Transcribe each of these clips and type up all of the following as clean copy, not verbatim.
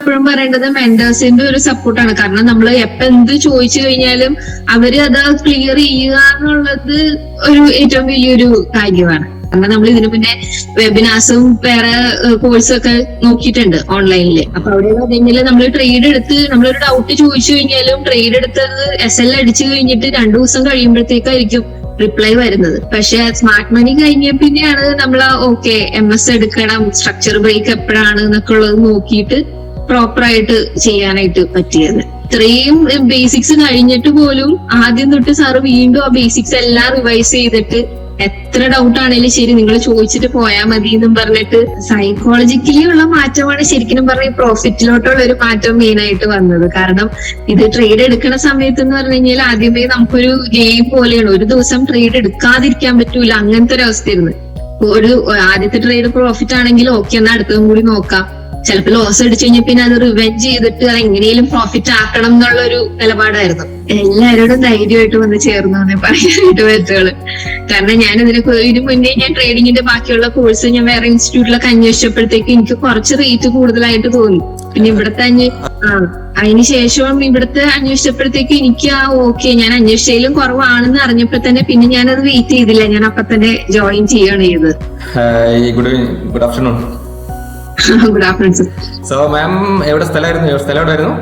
എപ്പോഴും പറയേണ്ടത് മെന്റേഴ്സിന്റെ ഒരു സപ്പോർട്ടാണ്. കാരണം നമ്മൾ എപ്പോ എന്ത് ചോദിച്ചു കഴിഞ്ഞാലും അവര് അത് ക്ലിയർ ചെയ്യുക എന്നുള്ളത് ഒരു ഏറ്റവും വലിയൊരു കാര്യമാണ്. കാരണം നമ്മൾ ഇതിനു മുന്നേ വെബിനാർസും വേറെ കോഴ്സും ഒക്കെ നോക്കിയിട്ടുണ്ട് ഓൺലൈനിൽ. അപ്പൊ അവിടെ പറഞ്ഞാൽ നമ്മൾ ട്രേഡ് എടുത്ത് നമ്മളൊരു ഡൗട്ട് ചോദിച്ചു കഴിഞ്ഞാലും ട്രേഡ് എടുത്തത് SL അടിച്ചു കഴിഞ്ഞിട്ട് 2 ദിവസം കഴിയുമ്പോഴത്തേക്കായിരിക്കും റിപ്ലൈ വരുന്നത്. പക്ഷെ സ്മാർട്ട് മണി കഴിഞ്ഞ പിന്നെയാണ് നമ്മൾ ഓക്കെ MS എടുക്കണം, സ്ട്രക്ചർ ബ്രേക്ക് എപ്പോഴാണ് എന്നൊക്കെ ഉള്ളത് നോക്കിയിട്ട് പ്രോപ്പറായിട്ട് ചെയ്യാനായിട്ട് പറ്റിയത്. ഇത്രയും ബേസിക്സ് കഴിഞ്ഞിട്ട് പോലും ആദ്യം തൊട്ട് സാറ് വീണ്ടും ആ ബേസിക്സ് എല്ലാം റിവൈസ് ചെയ്തിട്ട് എത്ര ഡൗട്ട് ആണെങ്കിലും ശരി നിങ്ങൾ ചോദിച്ചിട്ട് പോയാൽ മതി എന്നും പറഞ്ഞിട്ട് സൈക്കോളജിക്കലി ഉള്ള മാറ്റമാണ് ശരിക്കും പറഞ്ഞ പ്രോഫിറ്റിലോട്ടുള്ള ഒരു മാറ്റം മെയിൻ ആയിട്ട് വന്നത്. കാരണം ഇത് ട്രേഡ് എടുക്കുന്ന സമയത്ത് എന്ന് പറഞ്ഞു കഴിഞ്ഞാൽ ആദ്യമേ നമുക്കൊരു ഗെയിം പോലെയാണ്. ഒരു ദിവസം ട്രേഡ് എടുക്കാതിരിക്കാൻ പറ്റൂല, അങ്ങനത്തെ ഒരു അവസ്ഥയായിരുന്നു. ഒരു ആദ്യത്തെ ട്രേഡ് പ്രോഫിറ്റ് ആണെങ്കിൽ ഓക്കെ എന്നാൽ അടുത്തതും കൂടി നോക്കാം. ചിലപ്പോൾ ലോസ് അടിച്ചു കഴിഞ്ഞാൽ പിന്നെ അത് റിവെഞ്ച് ചെയ്തിട്ട് അത് എങ്ങനെയും പ്രോഫിറ്റ് ആക്കണം എന്നുള്ള ഒരു നിലപാടായിരുന്നു. എല്ലാവരോടും ധൈര്യമായിട്ട് വന്ന് ചേർന്നു എന്നേ പറയാനായിട്ട് പറ്റുള്ളൂ. കാരണം ഞാൻ ഇതിന് മുന്നേ ഞാൻ ട്രേഡിങ്ങിന്റെ ബാക്കിയുള്ള കോഴ്സ് ഞാൻ വേറെ ഇൻസ്റ്റിറ്റ്യൂട്ടിലൊക്കെ അന്വേഷിച്ചപ്പോഴത്തേക്ക് എനിക്ക് കുറച്ച് റേറ്റ് കൂടുതലായിട്ട് തോന്നി. പിന്നെ ഇവിടുത്തെ അതിന് ശേഷം ഇവിടുത്തെ അന്വേഷിച്ചപ്പോഴത്തേക്ക് എനിക്ക് ഓക്കെ ഞാൻ അന്വേഷിച്ചതിലും കുറവാണെന്ന് അറിഞ്ഞപ്പോ തന്നെ പിന്നെ ഞാനത് വെയിറ്റ് ചെയ്തില്ല, ഞാൻ അപ്പൊ തന്നെ ജോയിൻ ചെയ്യാണ് ചെയ്തത്. Good afternoon. Good afternoon sir. So മാം എവിടെ സ്ഥലമായിരുന്നു?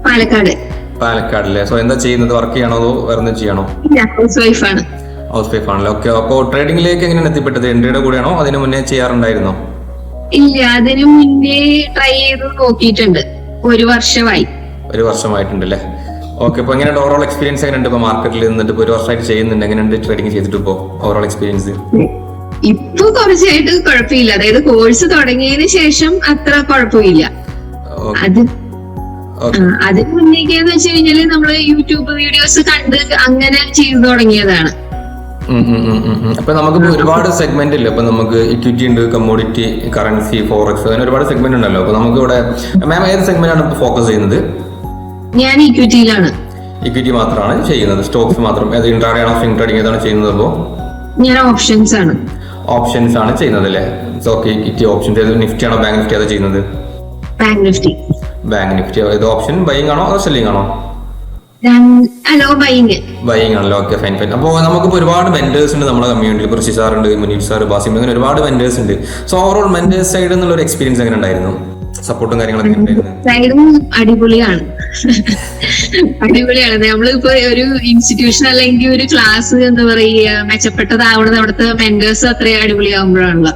പാലക്കാടിലെ. സോ എന്താ ചെയ്യുന്നത്? വർക്ക് ചെയ്യണോ അതോ വേറെ ചെയ്യണോ? ഹൗസ് വൈഫാണ്. ഹൗസ് വൈഫ് ആണല്ലോ. ഓക്കെ. അപ്പോ ട്രേഡിംഗിലേക്ക് എങ്ങനെയാണ് എത്തിപ്പെട്ടത്? എൻട്രിയുടെ കൂടെയാണോ അതിന് മുന്നേ ചെയ്യാറുണ്ടായിരുന്നോ? ഇല്ല, അതിന് മുന്നേ ട്രൈ ചെയ്ത് നോക്കിയിട്ടുണ്ട്. 1 വർഷമായി. 1 വർഷമായിട്ടുണ്ട് അല്ലേ? ഓക്കെ. അപ്പൊ എങ്ങനെയുണ്ട് ഓവറോൾ എക്സ്പീരിയൻസ്? എങ്ങനെയുണ്ട് ഇപ്പൊ മാർക്കറ്റിൽ നിന്നിട്ട് 1 വർഷമായിട്ട് ചെയ്യുന്നുണ്ട്? എങ്ങനെയുണ്ട് ട്രേഡിംഗ് ചെയ്തിട്ട് ഇപ്പോ ഓവറോൾ എക്സ്പീരിയൻസ്? ഇപ്പൊ കുറച്ചായിട്ട് കുഴപ്പമില്ല. അതായത് കോഴ്സ് തുടങ്ങിയതിന് ശേഷം അത്ര കുഴപ്പമില്ല. അതിന് മുന്നേക്കെന്ന് വെച്ച് കഴിഞ്ഞാല് നമ്മള് യൂട്യൂബ് വീഡിയോസ് കണ്ട് അങ്ങനെ ചെയ്തു തുടങ്ങിയതാണ്. അപ്പൊ നമുക്ക് ഒരുപാട് സെഗ്മെന്റ് ഇല്ല. അപ്പൊ നമുക്ക് ഇക്വിറ്റി ഉണ്ട്, കമ്മോഡിറ്റി, കറൻസി, ഫോറക്സ്, അങ്ങനെ ഒരുപാട് സെഗ്മെന്റ് ഉണ്ടല്ലോ. അപ്പൊ നമുക്ക് ഇവിടെ മാം ഏത് സെഗ്മെന്റ് ആണ് ഫോക്കസ് ചെയ്യുന്നത്? ഞാൻ ഇക്വിറ്റിയിലാണ്. ഇക്വിറ്റി മാത്രമാണ് ചെയ്യുന്നത്? സ്റ്റോക്സ് മാത്രം? ഇൻട്രാഡേ ആണോ സ്വിംഗ് ട്രേഡിംഗ് ഏതാണ് ചെയ്യുന്നത്? അപ്പോ ഞാൻ ഓപ്ഷൻസ് ആണ്. ഓപ്ഷൻസ് ആണ് ചെയ്യുന്നത് അല്ലേ? ഓക്കെ. ഇക്വിറ്റി ഓപ്ഷൻസ് നിഫ്റ്റി ആണോ ബാങ്ക് നിഫ്റ്റി? അത് ചെയ്യുന്നത് ബാങ്ക് നിഫ്റ്റി. Bank Nifty. ഇത് ഓപ്ഷൻ ബൈയിങ് ആണോ അതോ സെല്ലിംഗ് ആണോ? ബൈയിങ് ആണല്ലോ. Okay, fine. അപ്പോൾ നമുക്കിപ്പോൾ ഒരുപാട് വെൻഡേഴ്സ് ഉണ്ട് നമ്മുടെ കമ്മ്യൂണിറ്റിയിൽ. ഋഷി സാർ ഉണ്ട്, മുനീർ സാർ, ബാസിം, അങ്ങനെ ഒരുപാട് വെൻഡേഴ്സ് ഉണ്ട്. സോ ഓവറോൾ വെൻഡേഴ്സ് സൈഡ് എന്നുള്ള ഒരു എക്സ്പീരിയൻസ് എങ്ങനെ ഉണ്ടായിരുന്നു? സപ്പോർട്ടും കാര്യങ്ങളൊക്കെ ഉണ്ടായിരുന്നു? അടിപൊളിയാണ്. നമ്മളിപ്പോ ഒരു ഇൻസ്റ്റിറ്റ്യൂഷൻ അല്ലെങ്കിൽ ഒരു ക്ലാസ് എന്താ പറയുക മെച്ചപ്പെട്ടതാവണത് അവിടുത്തെ മെന്റേഴ്സ് അത്രയും അടിപൊളിയാകുമ്പോഴാണല്ലോ.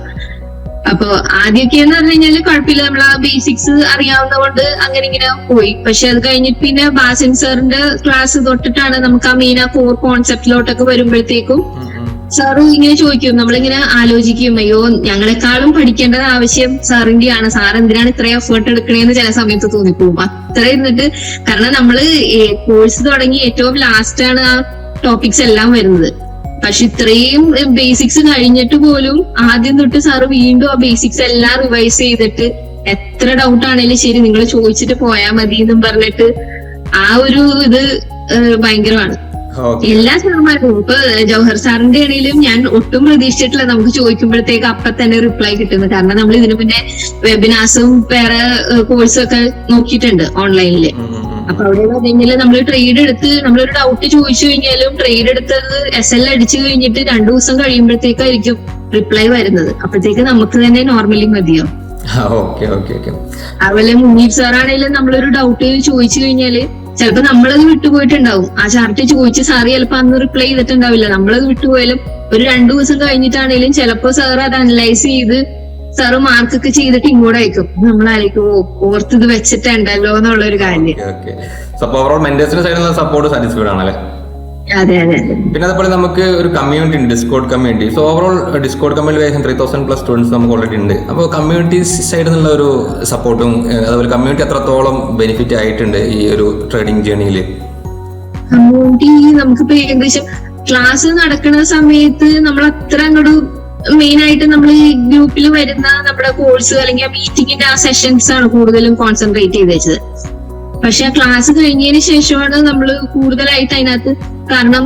അപ്പൊ ആദ്യമൊക്കെ എന്ന് പറഞ്ഞു കഴിഞ്ഞാല് കുഴപ്പമില്ല, നമ്മൾ ആ ബേസിക്സ് അറിയാവുന്ന കൊണ്ട് അങ്ങനെ ഇങ്ങനെ പോയി. പക്ഷെ അത് കഴിഞ്ഞിട്ട് പിന്നെ ബാസിൻ സാറിന്റെ ക്ലാസ് തൊട്ടിട്ടാണ് നമുക്ക് ആ മെയിൻ ആ കോർ കോൺസെപ്റ്റിലോട്ടൊക്കെ വരുമ്പോഴത്തേക്കും സാറ് ഇങ്ങനെ ചോദിക്കും, നമ്മളിങ്ങനെ ആലോചിക്കും, അയ്യോ ഞങ്ങളെക്കാളും പഠിക്കേണ്ടത് ആവശ്യം സാറിന്റെയാണ്, സാർ എന്തിനാണ് ഇത്രയും എഫേർട്ട് എടുക്കണേന്ന് ചില സമയത്ത് തോന്നിപ്പോകും. അത്ര ഇരുന്നിട്ട് കാരണം നമ്മള് കോഴ്സ് തുടങ്ങി ഏറ്റവും ലാസ്റ്റ് ആണ് ആ ടോപ്പിക്സ് എല്ലാം വരുന്നത്. പക്ഷെ ഇത്രയും ബേസിക്സ് കഴിഞ്ഞിട്ട് പോലും ആദ്യം തൊട്ട് സാറ് വീണ്ടും ആ ബേസിക്സ് എല്ലാം റിവൈസ് ചെയ്തിട്ട് എത്ര ഡൗട്ട് ആണെങ്കിലും ശരി നിങ്ങൾ ചോദിച്ചിട്ട് പോയാൽ മതി എന്നും പറഞ്ഞിട്ട് ആ ഒരു ഇത് ഭയങ്കരമാണ്. എല്ലാ സാറുമാരും ഇപ്പൊ ജവഹർ സാറിന്റെ ആണെങ്കിലും ഞാൻ ഒട്ടും പ്രതീക്ഷിച്ചിട്ടില്ല നമുക്ക് ചോദിക്കുമ്പോഴത്തേക്ക് അപ്പൊ തന്നെ റിപ്ലൈ കിട്ടുന്നത്. കാരണം നമ്മൾ ഇതിനു മുന്നേ വെബിനാർസും വേറെ കോഴ്സും ഒക്കെ നോക്കിയിട്ടുണ്ട് ഓൺലൈനില്. അപ്പൊ അവിടെ പറഞ്ഞാല് നമ്മൾ ട്രേഡ് എടുത്ത് നമ്മളൊരു ഡൗട്ട് ചോദിച്ചു കഴിഞ്ഞാലും ട്രേഡ് എടുത്തത് SL അടിച്ചു കഴിഞ്ഞിട്ട് 2 ദിവസം കഴിയുമ്പോഴത്തേക്കായിരിക്കും റിപ്ലൈ വരുന്നത്. അപ്പോഴത്തേക്ക് നമുക്ക് തന്നെ നോർമലി മതിയോ. അതുപോലെ മുനീർ സാറാണെങ്കിലും നമ്മളൊരു ഡൗട്ട് ചോദിച്ചു കഴിഞ്ഞാല് ചിലപ്പോ നമ്മളത് വിട്ടുപോയിട്ടുണ്ടാവും. ആ ചാർട്ട് ചോദിച്ച് സാറ് ചിലപ്പോ അന്ന് റിപ്ലൈ ചെയ്തിട്ടുണ്ടാവില്ല. നമ്മളത് വിട്ടുപോയാലും ഒരു 2 ദിവസം കഴിഞ്ഞിട്ടാണെങ്കിലും ചിലപ്പോ സാർ അത് അനലൈസ് ചെയ്ത് സാറ് മാർക്കൊക്കെ ചെയ്തിട്ട് ഇങ്ങോട്ട് അയക്കും. നമ്മളായിരിക്കും ഓർത്ത് ഇത് വെച്ചിട്ടുണ്ടല്ലോ എന്നുള്ളൊരു കാര്യം. അതെ അതെ. പിന്നെ അതുപോലെ നമുക്ക് ഒരു കമ്മ്യൂണിറ്റി ഉണ്ട്, Discord community. So overall Discord community 3000+ students നമുക്ക് ഓൾറെഡി ഉണ്ട്. അപ്പോൾ കമ്മ്യൂണിറ്റി സൈഡിൽ നിന്നുള്ള ഒരു സപ്പോർട്ടും അതുപോലെ കമ്മ്യൂണിറ്റി എത്രത്തോളം ബെനിഫിറ്റ് ആയിട്ടുണ്ട് ഈ ഒരു ട്രേഡിംഗ് ജേണിയിൽ? കമ്മ്യൂണിറ്റി നമുക്കിപ്പോ ഏകദേശം ക്ലാസ് നടക്കുന്ന സമയത്ത് നമ്മൾ അത്ര അങ്ങോട്ട് മെയിൻ ആയിട്ട് നമ്മൾ ഈ ഗ്രൂപ്പിൽ വരുന്ന നമ്മുടെ കോഴ്സ് അല്ലെങ്കിൽ ആ മീറ്റിംഗിന്റെ ആ സെഷൻസ് ആണ് കൂടുതലും കോൺസെൻട്രേറ്റ് ചെയ്ത് വെച്ചത്. പക്ഷെ ആ ക്ലാസ് കഴിഞ്ഞതിന് ശേഷമാണ് നമ്മൾ കൂടുതലായിട്ട് അതിനകത്ത്, കാരണം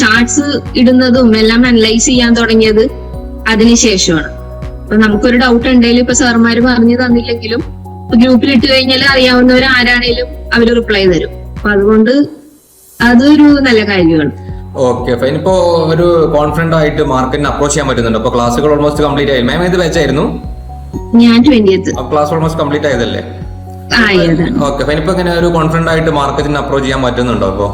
ചാർട്ട്സ് ഇടുന്നതും എല്ലാം അനലൈസ് ചെയ്യാൻ തുടങ്ങിയത് അതിനുശേഷമാണ്. അപ്പൊ നമുക്കൊരു ഡൗട്ട് ഉണ്ടെങ്കിലും ഇപ്പൊ സാർമാര് പറഞ്ഞു തന്നില്ലെങ്കിലും ഗ്രൂപ്പിൽ ഇട്ട് കഴിഞ്ഞാൽ അറിയാവുന്നവർ ആരാണേലും അവര് റിപ്ലൈ തരും. അപ്പൊ അതുകൊണ്ട് അതൊരു നല്ല കാര്യമാണ്. Okay fine. ഇപ്പോ ഒരു കോൺഫിഡന്റ് ആയിട്ട് മാർക്കറ്റിനെ അപ്രോച്ച് ചെയ്യാൻ പറ്റുന്നുണ്ട്. അപ്പൊ ക്ലാസ്സുകൾ ഓൾമോസ്റ്റ് കംപ്ലീറ്റ് ആയി. മാം ഏത് ബാച്ചായിരുന്നു? ഞാൻ 20th. ക്ലാസ് ഓൾമോസ്റ്റ് കംപ്ലീറ്റ് ആയതല്ലേ? Okay fine. ഇപ്പൊ ഇങ്ങനെ ഒരു കോൺഫിഡന്റ് ആയിട്ട് മാർക്കറ്റിനെ അപ്രോച്ച് ചെയ്യാൻ പറ്റുന്നുണ്ടോ? അപ്പൊ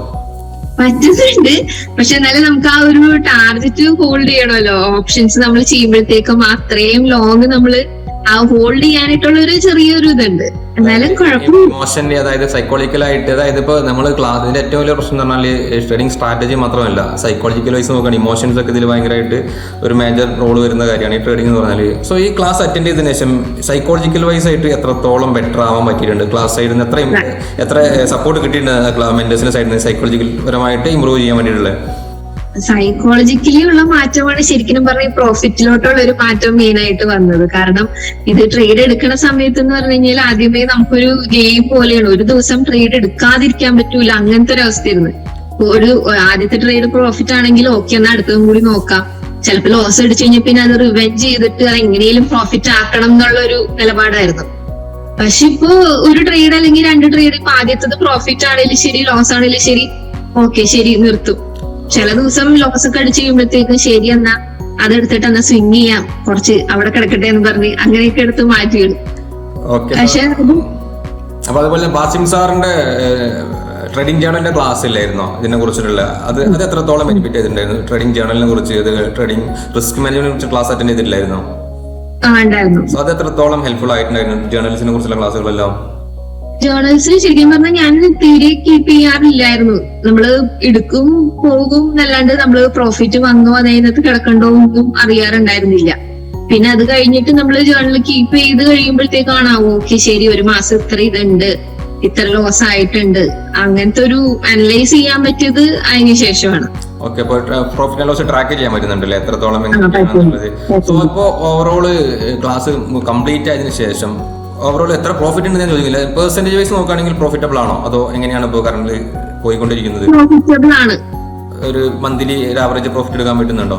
പറ്റുന്നുണ്ട്, പക്ഷെ എന്നാലും നമുക്ക് ആ ഒരു ടാർഗറ്റ് ഹോൾഡ് ചെയ്യണമല്ലോ. ഓപ്ഷൻസ് നമ്മൾ ചെയ്യുമ്പോഴത്തേക്കും അത്രയും ലോങ് നമ്മള് ആ ഹോൾഡ് ചെയ്യാനായിട്ടുള്ള ഒരു ചെറിയൊരു ഇതുണ്ട്. എന്നാലും കുഴപ്പമില്ല. ഇമോഷന്റെ അതായത് സൈക്കോളജിക്കലായിട്ട്, അതായത് ഇപ്പൊ നമ്മൾ ക്ലാസ്സിന്റെ ഏറ്റവും വലിയ പ്രശ്നം എന്ന് പറഞ്ഞാൽ ട്രേഡിംഗ് സ്ട്രാറ്റജി മാത്രമല്ല, സൈക്കോളജിക്കൽ വൈസ് നോക്കുകയാണ് ഇമോഷൻസ് ഒക്കെ ഇതിൽ ഭയങ്കരമായിട്ട് ഒരു മേജർ റോൾ വരുന്ന കാര്യമാണ് ഈ ട്രേഡിംഗ് എന്ന് പറഞ്ഞാൽ. സോ ഈ ക്ലാസ് അറ്റൻഡ് ചെയ്തതിനു ശേഷം സൈക്കോളജിക്കൽ വൈസ് ആയിട്ട് എത്രത്തോളം ബെറ്റർ ആവാൻ പറ്റിയിട്ടുണ്ട്? ക്ലാസ് സൈഡിൽ നിന്ന് എത്ര സപ്പോർട്ട് കിട്ടിയിട്ടുണ്ട് മെന്റേഴ്സിന്റെ സൈഡിൽ നിന്ന് സൈക്കോളജിക്കൽ പരമായിട്ട് ഇമ്പ്രൂവ് ചെയ്യാൻ വേണ്ടിയിട്ടുള്ളത്? സൈക്കോളജിക്കലി ഉള്ള മാറ്റമാണ് ശരിക്കും പറഞ്ഞ പ്രോഫിറ്റിലോട്ടുള്ള ഒരു മാറ്റം മെയിൻ ആയിട്ട് വന്നത്. കാരണം ഇത് ട്രേഡ് എടുക്കുന്ന സമയത്ത് എന്ന് പറഞ്ഞു കഴിഞ്ഞാൽ ആദ്യമേ നമുക്കൊരു ഗെയിം പോലെയാണ്. ഒരു ദിവസം ട്രേഡ് എടുക്കാതിരിക്കാൻ പറ്റൂല, അങ്ങനത്തെ ഒരു അവസ്ഥയായിരുന്നു. ഒരു ആദ്യത്തെ ട്രേഡ് പ്രോഫിറ്റ് ആണെങ്കിൽ ഓക്കെ, എന്നാൽ അടുത്തതും കൂടി നോക്കാം. ചിലപ്പോൾ ലോസ് അടിച്ചു കഴിഞ്ഞാൽ പിന്നെ അത് റിവെഞ്ച് ചെയ്തിട്ട് അത് എങ്ങനെയും പ്രോഫിറ്റ് ആക്കണം എന്നുള്ള ഒരു നിലപാടായിരുന്നു. പക്ഷെ ഇപ്പോ ഒരു ട്രേഡ് അല്ലെങ്കിൽ 2 ട്രേഡ്, ഇപ്പൊ ആദ്യത്തത് പ്രോഫിറ്റ് ആണെങ്കിലും ശരി ലോസ് ആണെങ്കിലും ശരി, ഓക്കെ ശരി നിർത്തും. ചില ദിവസം ലോസ് ഒക്കെ അടിച്ച് കഴിയുമ്പോഴത്തേക്കും ശരി എന്നാ അതെടുത്തിട്ട് എന്നാ സ്വിങ് ചെയ്യാം, കുറച്ച് അവിടെ കിടക്കട്ടെ എന്ന് പറഞ്ഞ് അങ്ങനെയൊക്കെ എടുത്ത് മാറ്റിയിടും. പക്ഷെ അപ്പൊ അതുപോലെ ബാസിം സാറിന്റെ ട്രേഡിംഗ് ജേണലിന്റെ ക്ലാസ് ഇല്ലായിരുന്നോ ഇതിനെ കുറിച്ചിട്ടുള്ള? അത് എത്രത്തോളം ബെനിഫിറ്റ് ചെയ്തിട്ടുണ്ടായിരുന്നു? ട്രേഡിംഗ് ജേണലിനെ കുറിച്ച്, ട്രേഡിംഗ് റിസ്ക് മാനേജ്മെന്റിനെ കുറിച്ച് ക്ലാസ് അറ്റൻഡ് ചെയ്തിട്ടില്ലായിരുന്നോ? സോ അത് എത്രത്തോളം ഹെൽപ്ഫുൾ ആയിട്ടുണ്ടായിരുന്നു ജേർണലിസ്റ്റിനെ കുറിച്ചുള്ള ക്ലാസ്സുകളെല്ലാം? ജേർണൽസിന് ശരിക്കും പറഞ്ഞാൽ ഞാൻ തീരെ കീപ്പ് ചെയ്യാറില്ലായിരുന്നു. നമ്മള് എടുക്കും പോകും എന്നല്ലാണ്ട് നമ്മള് പ്രോഫിറ്റ് വന്നോ അതിനകത്ത് കിടക്കണ്ടോ ഒന്നും അറിയാറുണ്ടായിരുന്നില്ല. പിന്നെ അത് കഴിഞ്ഞിട്ട് നമ്മള് ജേർണൽ കീപ്പ് ചെയ്ത് കഴിയുമ്പോഴത്തേക്കാണ് ഓക്കെ ശരി ഒരു മാസം ഇത്ര ഇതുണ്ട്, ഇത്ര ലോസ് ആയിട്ടുണ്ട്, അങ്ങനത്തെ ഒരു അനലൈസ് ചെയ്യാൻ പറ്റിയത് അതിന് ശേഷമാണ്. ഓക്കെ, അപ്പോൾ പ്രോഫിറ്റ് ആൻഡ് ലോസ് ട്രാക്ക് ചെയ്യാൻ പറ്റുന്നുണ്ടല്ലേ എത്രത്തോളം? സോ ഇപ്പോ ഓവറോള് ക്ലാസ് കംപ്ലീറ്റ് ആയതിനു ശേഷം ഓവറോൾ എത്ര പ്രോഫിറ്റ് ഉണ്ട് ഞാൻ ചോദിക്കില്ല, പെർസെന്റേജ് വൈസ് നോക്കുകയാണെങ്കിൽ പ്രോഫിറ്റബിൾ ആണോ അതോ എങ്ങനെയാണ് ഇപ്പോൾ കറന്റ് പോയിക്കൊണ്ടിരിക്കുന്നത്? പ്രോഫിറ്റബിൾ ആണ്. ഒരു മന്ത്ലി ഒരു ആവറേജ് പ്രോഫിറ്റ് എടുക്കാൻ പറ്റുന്നുണ്ടോ?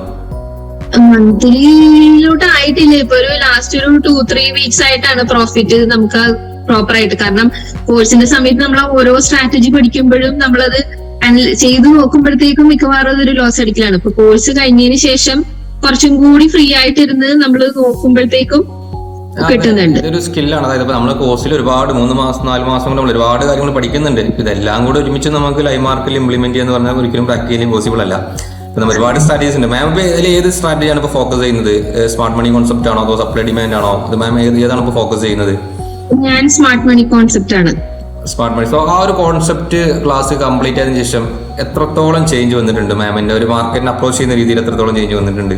മന്ത്ലിയിലോട്ട് ആയിട്ടില്ല. ഇപ്പൊ ഒരു ലാസ്റ്റ് ഒരു 2-3 വീക്സ് ആയിട്ടാണ് പ്രോഫിറ്റ് നമുക്ക് പ്രോപ്പർ ആയിട്ട്. കാരണം കോഴ്സിന്റെ സമയത്ത് നമ്മൾ ഓരോ സ്ട്രാറ്റജി പഠിക്കുമ്പോഴും നമ്മളത് ചെയ്തു നോക്കുമ്പോഴത്തേക്കും മിക്കവാറും അതൊരു ലോസ് അടിക്കലാണ്. ഇപ്പൊ കോഴ്സ് കഴിഞ്ഞതിന് ശേഷം കുറച്ചും കൂടി ഫ്രീ ആയിട്ടിരുന്ന് നമ്മൾ നോക്കുമ്പോഴത്തേക്കും കിട്ടുന്നുണ്ട്. ഇതൊരു സ്കില്ലാണ്. അതായത് ഇപ്പൊ നമ്മുടെ കോഴ്സിൽ ഒരുപാട് 3 മാസം 4 മാസം കൊണ്ട് നമ്മൾ ഒരുപാട് കാര്യങ്ങൾ പഠിക്കുന്നുണ്ട്. ഇതെല്ലാം കൂടെ ഒരുമിച്ച് നമുക്ക് ലൈവ് മാർക്കറ്റിൽ ഇംപ്ലിമെന്റ് ചെയ്യാന്ന് പറഞ്ഞാൽ ഒരിക്കലും പ്രാക്ടിക്കലി പോസിബിൾ അല്ല. നമ്മൾ ഒരുപാട് സ്ട്രാറ്റജീസ് ഉണ്ട്. മാം ഇപ്പൊ അതിൽ ഏത് സ്ട്രാറ്റജിയാണ് ഇപ്പൊ ഫോക്കസ് ചെയ്യുന്നത്? സ്മാർട്ട് മണി കോൺസെപ്റ്റ് ആണോ അതോ സപ്ലൈ ഡിമാൻഡ് ആണോ? അത് മാം ഏതാണ് ഇപ്പൊ ഫോക്കസ് ചെയ്യുന്നത്? ഞാൻ സ്മാർട്ട് മണി കോൺസെപ്റ്റ് ആണ്. Smart money. സോ ആ ഒരു കോൺസെപ്റ്റ് ക്ലാസ് കംപ്ലീറ്റ് ആയതിനു ശേഷം എത്രത്തോളം ചേഞ്ച് വന്നിട്ടുണ്ട് മാമിന്റെ ഒരു മാർക്കറ്റിനെ അപ്രോച്ച് ചെയ്യുന്ന രീതിയിൽ എത്രത്തോളം ചേഞ്ച് വന്നിട്ടുണ്ട്?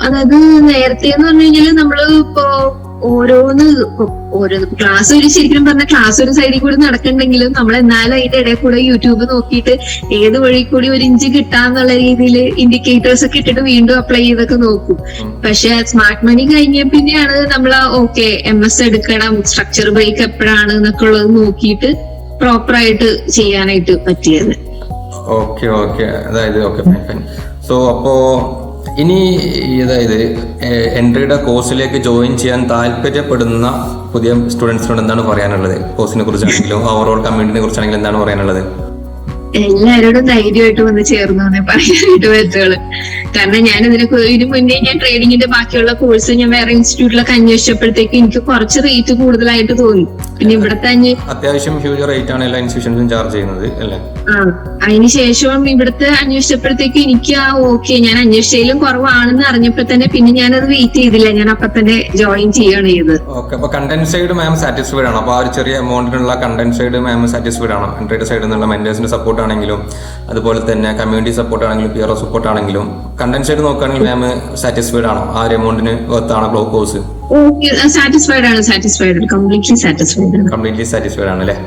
അതായത് നേരത്തെ എന്ന് പറഞ്ഞു കഴിഞ്ഞാല് നമ്മള് ഇപ്പോ ഓരോ ക്ലാസ് ഒരു ശരിക്കും പറഞ്ഞ ക്ലാസ് ഒരു സൈഡിൽ കൂടി നടക്കണ്ടെങ്കിലും നമ്മൾ എന്നാലും അതിന്റെ ഇടയിൽ കൂടെ യൂട്യൂബ് നോക്കിയിട്ട് ഏത് വഴി കൂടി 1 ഇഞ്ച് കിട്ടാന്നുള്ള രീതിയിൽ ഇൻഡിക്കേറ്റേഴ്സ് ഒക്കെ ഇട്ടിട്ട് വീണ്ടും അപ്ലൈ ചെയ്തൊക്കെ നോക്കും. പക്ഷെ സ്മാർട്ട് മണി കഴിഞ്ഞ പിന്നെയാണ് നമ്മൾ ഓക്കെ MS എടുക്കണം, സ്ട്രക്ചർ ബ്രേക്ക് എപ്പോഴാണ് എന്നൊക്കെ ഉള്ളത് നോക്കിയിട്ട് പ്രോപ്പർ ആയിട്ട് ചെയ്യാനായിട്ട് പറ്റിയത്. ഓക്കെ ഓക്കെ, അതായത് ഓക്കെ ഫൈൻ. സോ അപ്പോ ഇനി അതായത് എൻട്രിയുടെ കോഴ്സിലേക്ക് ജോയിൻ ചെയ്യാൻ താല്പര്യപ്പെടുന്ന പുതിയ സ്റ്റുഡൻസിനോട് എന്താണ് പറയാനുള്ളത്? കോഴ്സിനെ കുറിച്ചാണെങ്കിലും ഓവറോൾ കമ്മ്യൂണിറ്റിനെ കുറിച്ചാണെങ്കിലും എന്താണ് പറയാനുള്ളത്? എല്ലാവരോടും ധൈര്യമായിട്ട് വന്ന് ചേർന്നു പറയാനായിട്ട് പറ്റുള്ളൂ. കാരണം ഞാൻ ഇതിന് മുന്നേ ഞാൻ ട്രേഡിങ്ങിന്റെ ബാക്കിയുള്ള കോഴ്സ് ഞാൻ വേറെ ഇൻസ്റ്റിറ്റ്യൂട്ടിലൊക്കെ അന്വേഷിച്ചപ്പോഴത്തേക്ക് എനിക്ക് കുറച്ച് റേറ്റ് കൂടുതലായിട്ട് തോന്നി. പിന്നെ ഇവിടത്തെ അത്യാവശ്യം ഹ്യൂജ് റേറ്റ് ആണ് എല്ലാ ഇൻസ്റ്റിറ്റ്യൂഷൻസും ചാർജ് ചെയ്യുന്നത് അല്ലേ? അതിനുശേഷം ഇവിടുത്തെ അന്വേഷിച്ചപ്പോഴത്തേക്ക് എനിക്ക് ഓക്കെ ഞാൻ അന്വേഷിച്ചതിലും കുറവാണെന്ന് അറിഞ്ഞപ്പോ തന്നെ പിന്നെ ഞാനത് വെയിറ്റ് ചെയ്തില്ല, ഞാൻ അപ്പൊ തന്നെ ജോയിൻ ചെയ്യാണ് ചെയ്തത്. ഓക്കെ, അപ്പൊ കണ്ടന്റ് സൈഡ് മാം സാറ്റിസ്ഫൈഡ് ആണോ? അപ്പൊ ആ ഒരു ചെറിയ എമൗണ്ടിനുള്ള കണ്ടന്റ് സൈഡ് മാം സാറ്റിസ്ഫൈഡ് ആണോ? എൻട്രിയുടെ സൈഡിൽ നിന്നുള്ള മെന്റേഴ്സിന്റെ സപ്പോർട്ട് ആണെങ്കിലും അതുപോലെ തന്നെ കമ്മ്യൂണിറ്റി സപ്പോർട്ട് ആണെങ്കിലും പിയറോ സപ്പോർട്ട് ആണെങ്കിലും കണ്ടന്റ് സൈഡ് നോക്കുകയാണെങ്കിൽ മാം സാറ്റിസ്ഫൈഡ് ആണോ? ആ ഒരു എമൗണ്ടിന് വർത്താണോ കോഴ്സ്? സാറ്റിസ്ഫൈഡ് ആണ്, കംപ്ലീറ്റ്ലി സാറ്റിസ്ഫൈഡ് ആണ് അല്ലേ?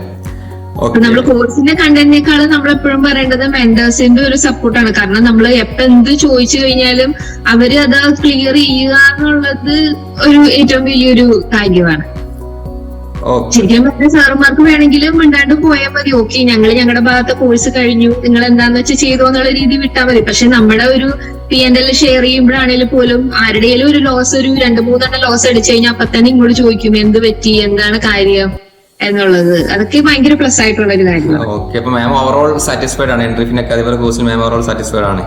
നമ്മൾ കോഴ്സിന്റെ കണ്ടന്റിനേക്കാളും നമ്മൾ എപ്പോഴും പറയേണ്ടത് മെന്റേഴ്സിന്റെ ഒരു സപ്പോർട്ടാണ്. കാരണം നമ്മൾ എപ്പോ എന്ത് ചോദിച്ചു കഴിഞ്ഞാലും അവര് അത് ക്ലിയർ ചെയ്യുക എന്നുള്ളത് ഒരു ഏറ്റവും വലിയൊരു കാര്യമാണ്. ഓക്കെ ശരിക്കും പറഞ്ഞ സാറുമാർക്ക് വേണമെങ്കിലും മിണ്ടാണ്ട് പോയാൽ മതി, ഓക്കെ ഞങ്ങൾ ഞങ്ങളുടെ ഭാഗത്തെ കോഴ്സ് കഴിഞ്ഞു, നിങ്ങൾ എന്താന്ന് വെച്ചാൽ ചെയ്തോ എന്നുള്ള രീതി വിട്ടാൽ മതി. പക്ഷെ നമ്മുടെ ഒരു P&L ഷെയർ ചെയ്യുമ്പോഴാണെങ്കിലും പോലും ആരുടെയും ഒരു ലോസ്, ഒരു 2-3 ലോസ് അടിച്ചു കഴിഞ്ഞാൽ അപ്പൊ തന്നെ ഇങ്ങോട്ട് ചോദിക്കും എന്ത് പറ്റി, എന്താണ് കാര്യം എന്നുള്ളത്. അതൊക്കെ ഭയങ്കര പ്ലസ് ആയിട്ടുള്ള ഒരു കാര്യമാണ്. ഓക്കെ. അപ്പൊ മാം ഓവറോൾ സാറ്റിസ്ഫൈഡ് ആണ് എൻട്രി ഫിൻ അക്കാദമിയുടെ കോഴ്സിൽ? മാം ഓവറോൾ സാറ്റിസ്ഫൈഡ് ആണ്?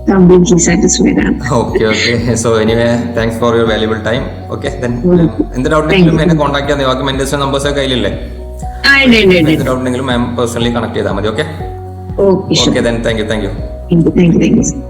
കംപ്ലീറ്റ്ലി സാറ്റിസ്ഫൈഡ് ആണ്. Okay okay. So anyway thanks for your valuable time. Okay, എന്ത് ഡൗട്ട് ഉണ്ടെങ്കിലും എന്നെ കോൺടാക്ട് ചെയ്യാൻ ബാക്കി മെന്റേഴ്സ് നമ്പേഴ്സ് ഒക്കെ കയ്യിലില്ലേ? എന്ത് ഡൗട്ട് ഉണ്ടെങ്കിലും മാം പേഴ്സണലി കണക്ട് ചെയ്താൽ മതി. Okay okay, okay. Thank you. Thank you.